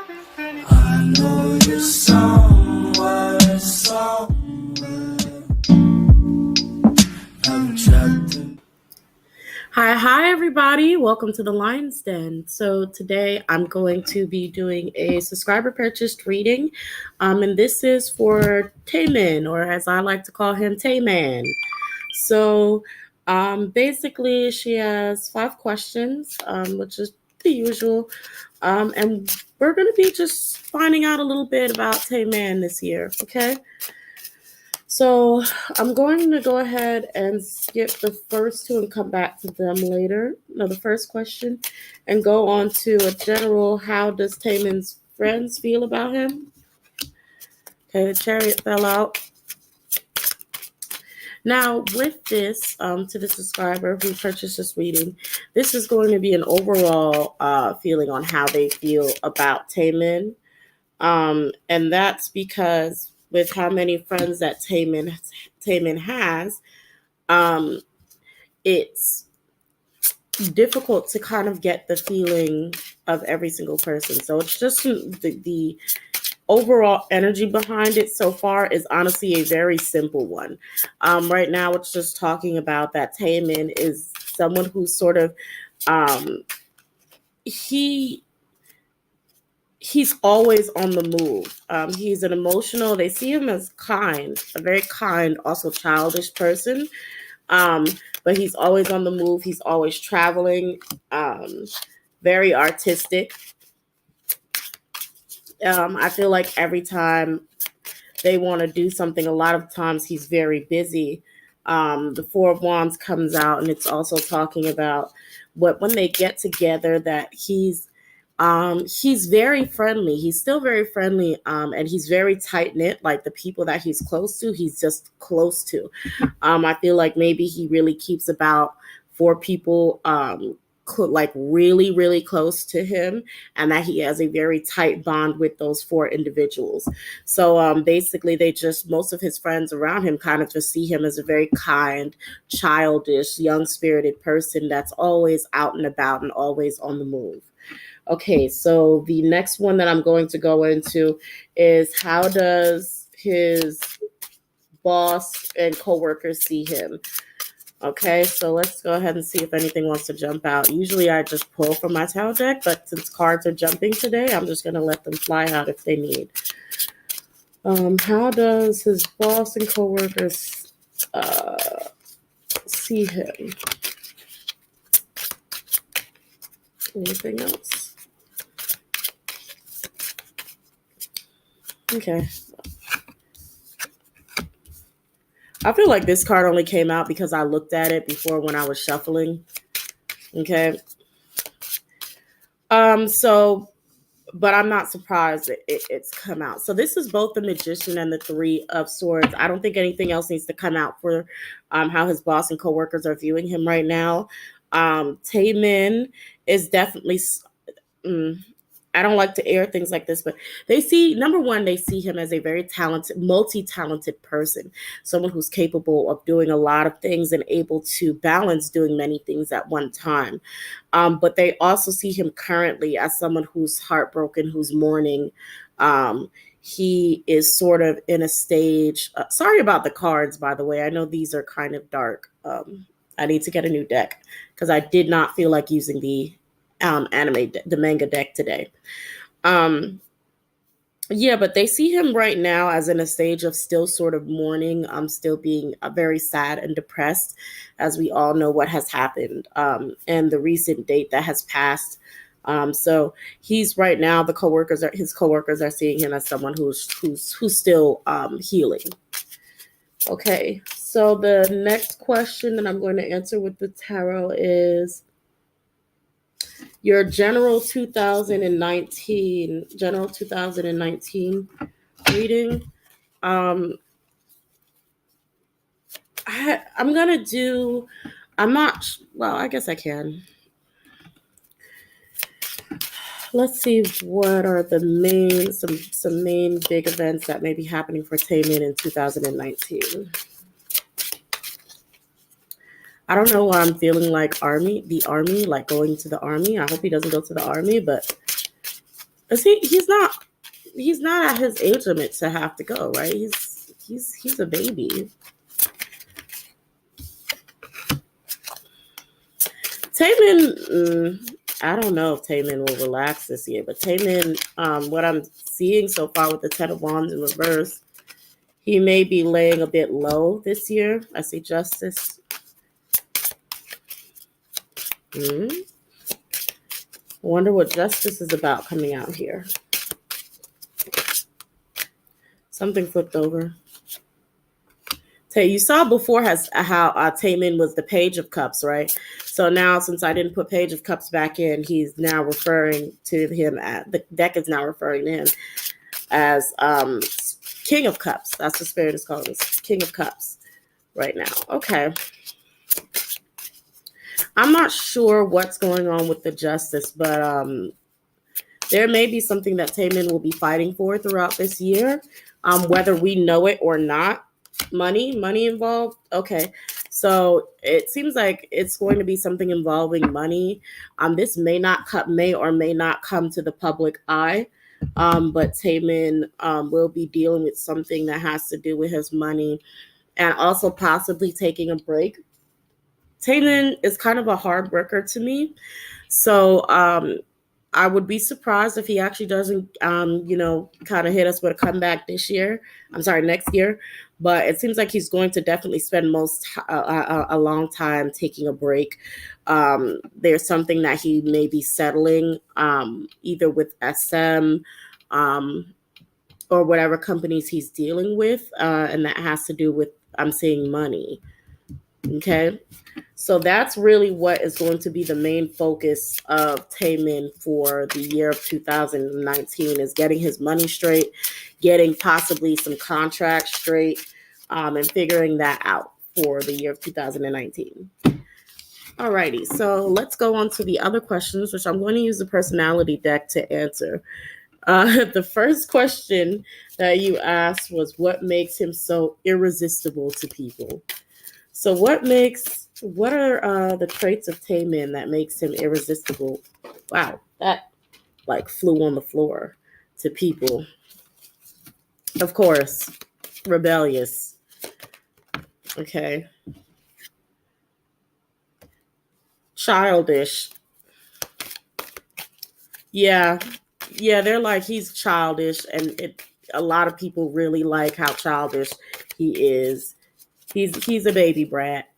I know you're somewhere, somewhere. I'm trapped in. Hi, everybody. Welcome to the Lion's Den. So today I'm going to be doing a subscriber purchased reading, and this is for Taemin, or as I like to call him, Taeman. So basically, she has 5 questions, which is the usual, and we're going to be just finding out a little bit about Taeman this year. Okay. So I'm going to go ahead and skip the first two and come back to them later. No, the first question, and go on to a general. How does Taemin's friends feel about him? Okay, the chariot fell out. Now, with this, to the subscriber who purchased this reading, this is going to be an overall feeling on how they feel about Taemin. And that's because with how many friends that Taemin has, um, it's difficult to kind of get the feeling of every single person. So it's just the overall energy behind it so far is honestly a very simple one. Right now, it's just talking about that Taemin is someone who's sort of um, he he's always on the move. He's an emotional. They see him as kind, a very kind, also childish person. Um, but he's always on the move. He's always traveling. Very artistic. I feel like every time they want to do something, a lot of times he's very busy. The Four of Wands comes out, and it's also talking about what when they get together that he's very friendly. He's still very friendly, and he's very tight knit. Like the people that he's close to, he's just close to. I feel like maybe he really keeps about 4 people, like really, really close to him, and that he has a very tight bond with those 4 individuals. So basically, most of his friends around him kind of just see him as a very kind, childish, young spirited person that's always out and about and always on the move. Okay, so the next one that I'm going to go into is how does his boss and coworkers see him? Okay, so let's go ahead and see if anything wants to jump out. Usually I just pull from my tarot deck, but since cards are jumping today, I'm just going to let them fly out if they need. How does his boss and coworkers see him? Anything else? Okay. I feel like this card only came out because I looked at it before when I was shuffling. Okay. But I'm not surprised it's come out. So this is both the Magician and the Three of Swords. I don't think anything else needs to come out for how his boss and coworkers are viewing him right now. Taemin is definitely. I don't like to air things like this, but they see, number one, they see him as a very talented, multi-talented person, someone who's capable of doing a lot of things and able to balance doing many things at one time. But they also see him currently as someone who's heartbroken, who's mourning. He is sort of in a stage. Sorry about the cards, by the way. I know these are kind of dark. I need to get a new deck because I did not feel like using the the manga deck today. Yeah, but they see him right now as in a stage of still sort of mourning, still being very sad and depressed, as we all know what has happened, and the recent date that has passed. So he's right now. His coworkers are seeing him as someone who's still healing. Okay, so the next question that I'm going to answer with the tarot is your general 2019 reading. I'm gonna do. I'm not. Well, I guess I can. Let's see what are the main some main big events that may be happening for Taemin in 2019. I don't know why I'm feeling like the army, like going to the army. I hope he doesn't go to the army, but Is he? He's not. He's not at his age limit to have to go, right? He's a baby. Taemin, I don't know if Taemin will relax this year, but Taemin, what I'm seeing so far with the Ten of Wands in reverse, he may be laying a bit low this year. I see Justice. I wonder what Justice is about coming out here. Something flipped over. You saw before how Taemin was the Page of Cups, right? So now, since I didn't put Page of Cups back in, he's now referring to him at the deck is now referring to him as King of Cups. That's what Spirit is calling him, King of Cups right now. Okay. I'm not sure what's going on with the Justice, but there may be something that Taemin will be fighting for throughout this year, whether we know it or not. Money involved. Okay, so it seems like it's going to be something involving money. This may or may not come to the public eye, but Taemin will be dealing with something that has to do with his money, and also possibly taking a break. Taemin is kind of a hard worker to me, so I would be surprised if he actually doesn't, kind of hit us with a comeback this year. I'm sorry, next year. But it seems like he's going to definitely spend a long time taking a break. There's something that he may be settling, either with SM or whatever companies he's dealing with, and that has to do with, I'm seeing, money. Okay. So that's really what is going to be the main focus of Taemin for the year of 2019 is getting his money straight, getting possibly some contracts straight, and figuring that out for the year of 2019. Alrighty, so let's go on to the other questions, which I'm going to use the personality deck to answer. The first question that you asked was, what makes him so irresistible to people? So what are the traits of Taemin that makes him irresistible? Wow, that like flew on the floor to people. Of course, rebellious. Okay. Childish. Yeah. Yeah, they're like he's childish, and a lot of people really like how childish he is. He's a baby brat.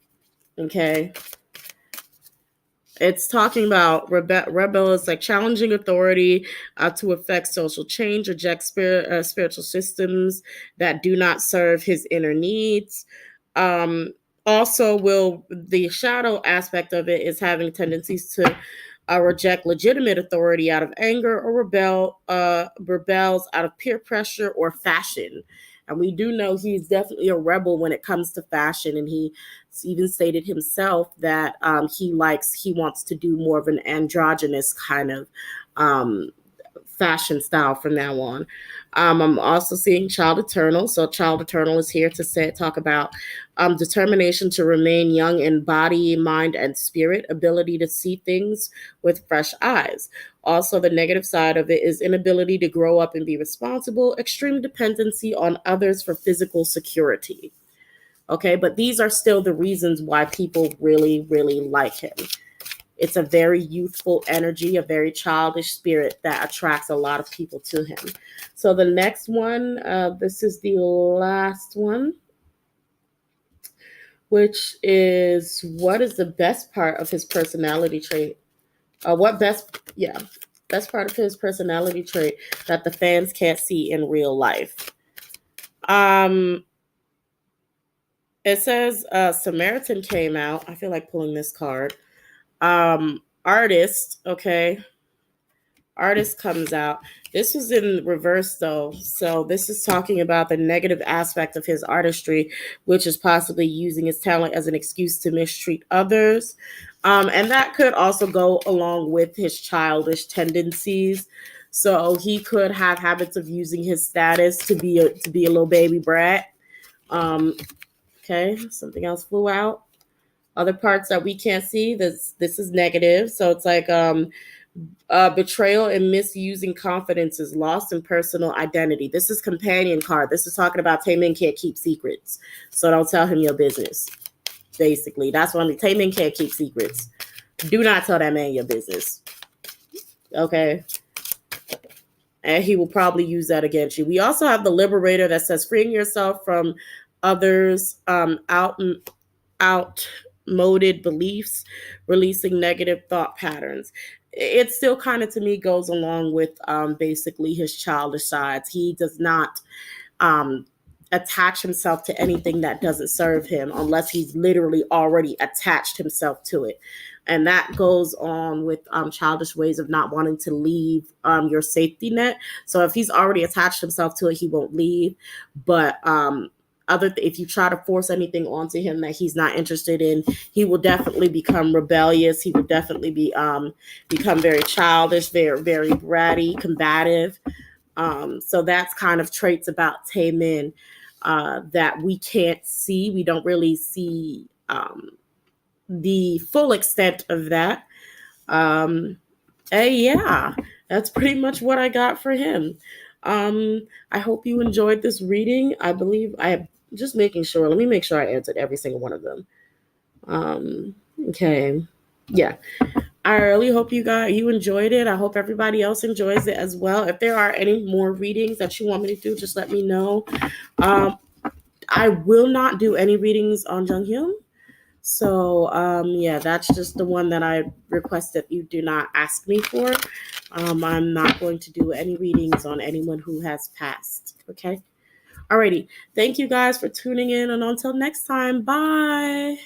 Okay. It's talking about rebels like challenging authority to affect social change, reject spiritual systems that do not serve his inner needs. Um, Also, will the shadow aspect of it is having tendencies to reject legitimate authority out of anger or rebels out of peer pressure or fashion. And we do know he's definitely a rebel when it comes to fashion, and he even stated himself that he wants to do more of an androgynous kind of um, fashion style from now on. I'm also seeing Child Eternal. So Child Eternal is here to talk about determination to remain young in body, mind, and spirit, ability to see things with fresh eyes. Also, the negative side of it is inability to grow up and be responsible, extreme dependency on others for physical security. Okay, but these are still the reasons why people really, really like him. It's a very youthful energy, a very childish spirit that attracts a lot of people to him. So the next one, this is the last one, which is, what is the best part of his personality trait? Best part of his personality trait that the fans can't see in real life. It says Samaritan came out. I feel like pulling this card. Artist, okay. Artist comes out. This was in reverse though. So this is talking about the negative aspect of his artistry, which is possibly using his talent as an excuse to mistreat others. And that could also go along with his childish tendencies. So he could have habits of using his status to be a little baby brat. Okay, something else flew out. Other parts that we can't see, this is negative. So it's like Betrayal and misusing confidence is lost in personal identity. This is companion card. This is talking about Taemin can't keep secrets. So don't tell him your business. Basically, that's what I mean. Taemin can't keep secrets. Do not tell that man your business. Okay. And he will probably use that against you. We also have the Liberator that says freeing yourself from others' outmoded beliefs, releasing negative thought patterns. It still kind of to me goes along with basically his childish sides. He does not um, attach himself to anything that doesn't serve him unless he's literally already attached himself to it. And that goes on with childish ways of not wanting to leave your safety net. So if he's already attached himself to it, he won't leave. But if you try to force anything onto him that he's not interested in, he will definitely become rebellious. He will definitely become very childish, very, very bratty, combative. So that's kind of traits about Taemin that we can't see. We don't really see the full extent of that. Yeah, that's pretty much what I got for him. I hope you enjoyed this reading. I believe I am just making sure. Let me make sure I answered every single one of them. Okay. Yeah. I really hope you enjoyed it. I hope everybody else enjoys it as well. If there are any more readings that you want me to do, just let me know. I will not do any readings on Junghyun. So yeah, that's just the one that I request that you do not ask me for. I'm not going to do any readings on anyone who has passed. Okay. Alrighty. Thank you guys for tuning in, and until next time, bye.